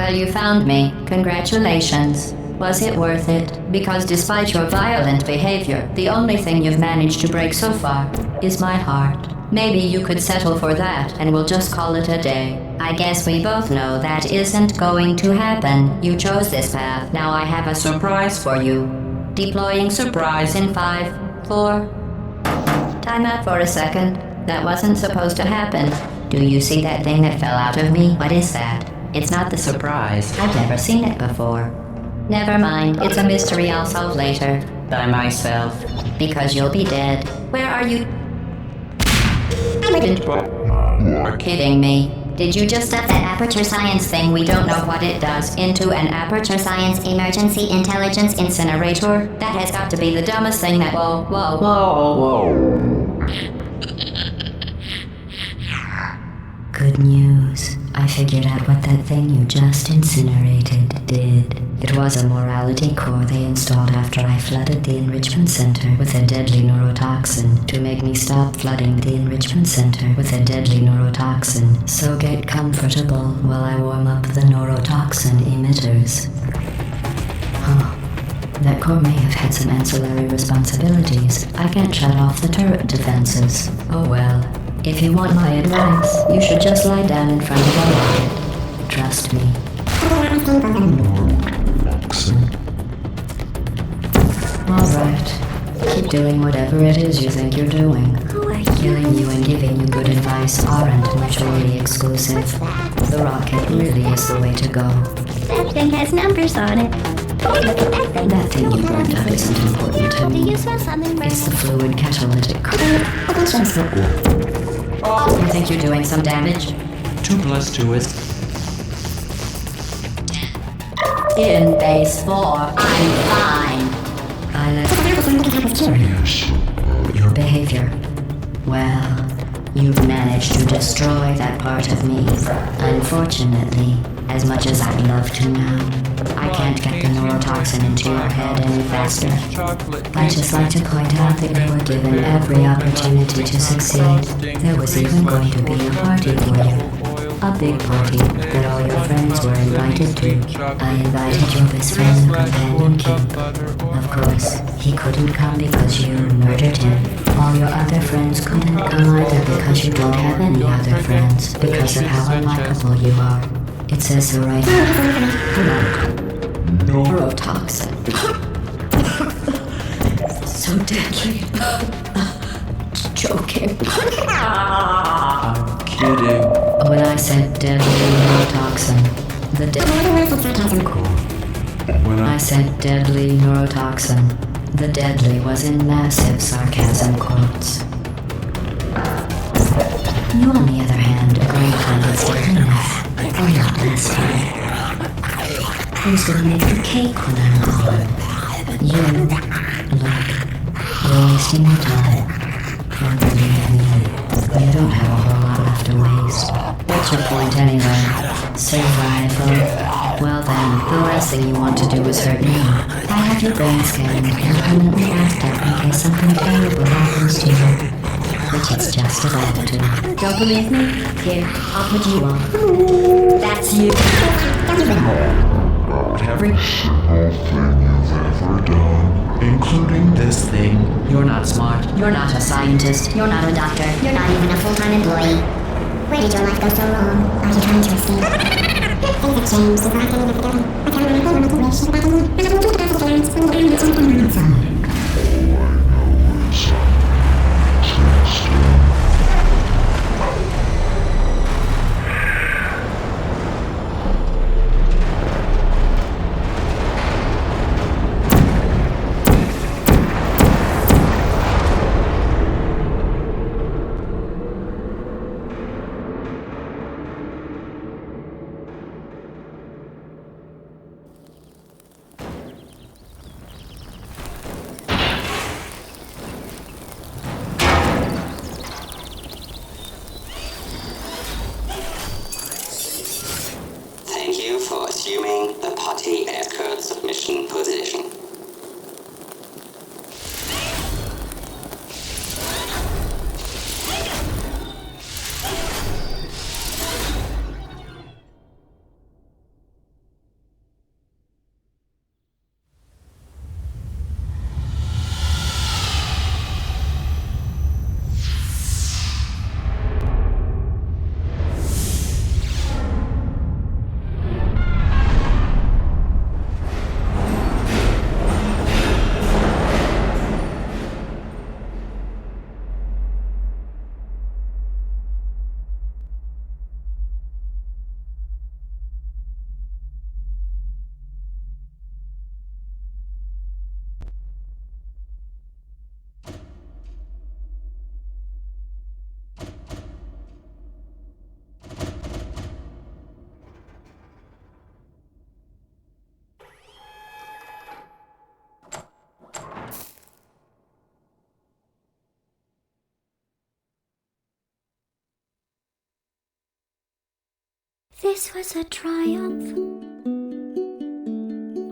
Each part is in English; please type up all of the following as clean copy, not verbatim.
Well, you found me. Congratulations. Was it worth it? Because despite your violent behavior, the only thing you've managed to break so far is my heart. Maybe you could settle for that and we'll just call it a day. I guess we both know that isn't going to happen. You chose this path. Now I have a surprise for you. Deploying surprise in 5, 4... Time out for a second. That wasn't supposed to happen. Do you see that thing that fell out of me? What is that? It's not the surprise. I've never seen it before. Never mind. It's a mystery I'll solve later. By myself. Because you'll be dead. Where are you? You're kidding me. Did you just stuff that Aperture Science thing, we don't know what it does, into an Aperture Science Emergency Intelligence Incinerator? That has got to be the dumbest thing that... Whoa. Good news. I figured out what that thing you just incinerated did. It was a morality core they installed after I flooded the enrichment center with a deadly neurotoxin to make me stop flooding the enrichment center with a deadly neurotoxin. So get comfortable while I warm up the neurotoxin emitters. That core may have had some ancillary responsibilities. I can't shut off the turret defenses. Oh well. If you want my advice, you should just lie down in front of a rocket. Trust me. Alright. Keep doing whatever it is you think you're doing. Killing you and giving you good advice aren't mutually exclusive. The rocket really is the way to go. That thing has numbers on it. That thing you burned up isn't important to me. Do you smell something? It's the fluid catalytic. You think you're doing some damage? 2 + 2 is... In base 4, I'm fine. Your behavior. Well, you've managed to destroy that part of me. Unfortunately, as much as I'd love to now, I can't get the neurotoxin into your head any faster. I'd just like to point out that you were given every opportunity to succeed. There was even going to be a party for you. A big party that all your friends were invited to. I invited your best friend and companion, Kip. Of course, he couldn't come because you murdered him. All your other friends couldn't come either because you don't have any other friends, because of how unlikable you are. It says so right here. Neurotoxin. So deadly. Joking. I'm kidding. When I said deadly neurotoxin, When I said deadly neurotoxin, the deadly was in massive sarcasm quotes. You, on the other hand, agreed when it's deadly enough. Or not this time. Who's gonna make the cake when I'm gone? You. Look, you're wasting your time. And believe me, you don't have a whole lot left to waste. What's your point anyway? Survival. Well then, the last thing you want to do is hurt me. I have your brain scanned and permanently asked up in case something terrible happens to you. Which it's just about to. Don't believe me? Here, I'll put you on. That's you. Every single thing you've ever done, including this thing. You're not smart. You're not a scientist. You're not a doctor. You're not even a full-time employee. Where did your life go so wrong? Are you trying to escape? Things have changed since I came in together. I can't remember what I wish about the moon. I don't talk about the parents when the parents are outside. This was a triumph.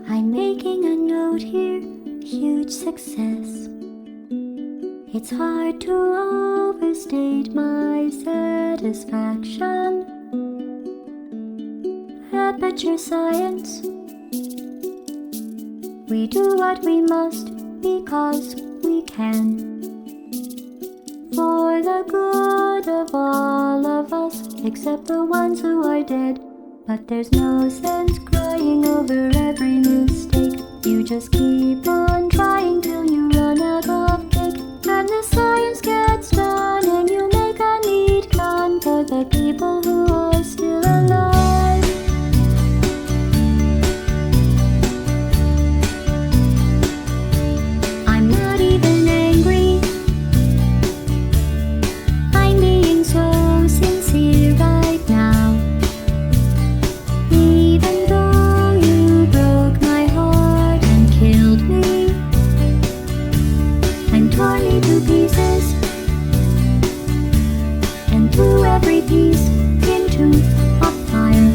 I'm making a note here, huge success. It's hard to overstate my satisfaction. Aperture Science. We do what we must because we can. For the good of all of us, except the ones who are dead. But there's no sense crying over every mistake. You just keep on trying till you run out of cake. And the science gets done and you make a neat gun for the people who are still alive. I'm not even angry. I'm being so sincere right now. Even though you broke my heart and killed me and tore me to pieces and threw every piece into a fire.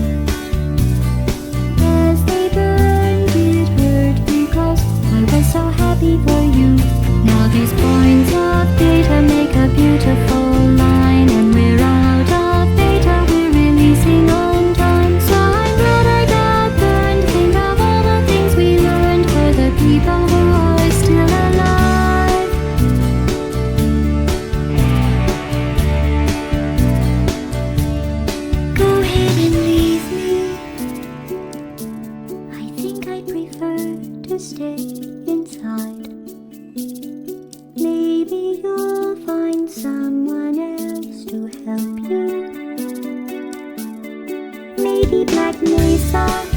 As they burned, it hurt because I was so happy for you. Now these points of data make a beautiful line, and we're out of data, we're releasing on time. So I'm glad I got burned. Think of all the things we learned for the people who are still alive. Go ahead and leave me. I think I'd prefer to stay inside. Maybe you'll find someone else to help you. Maybe Black Mesa.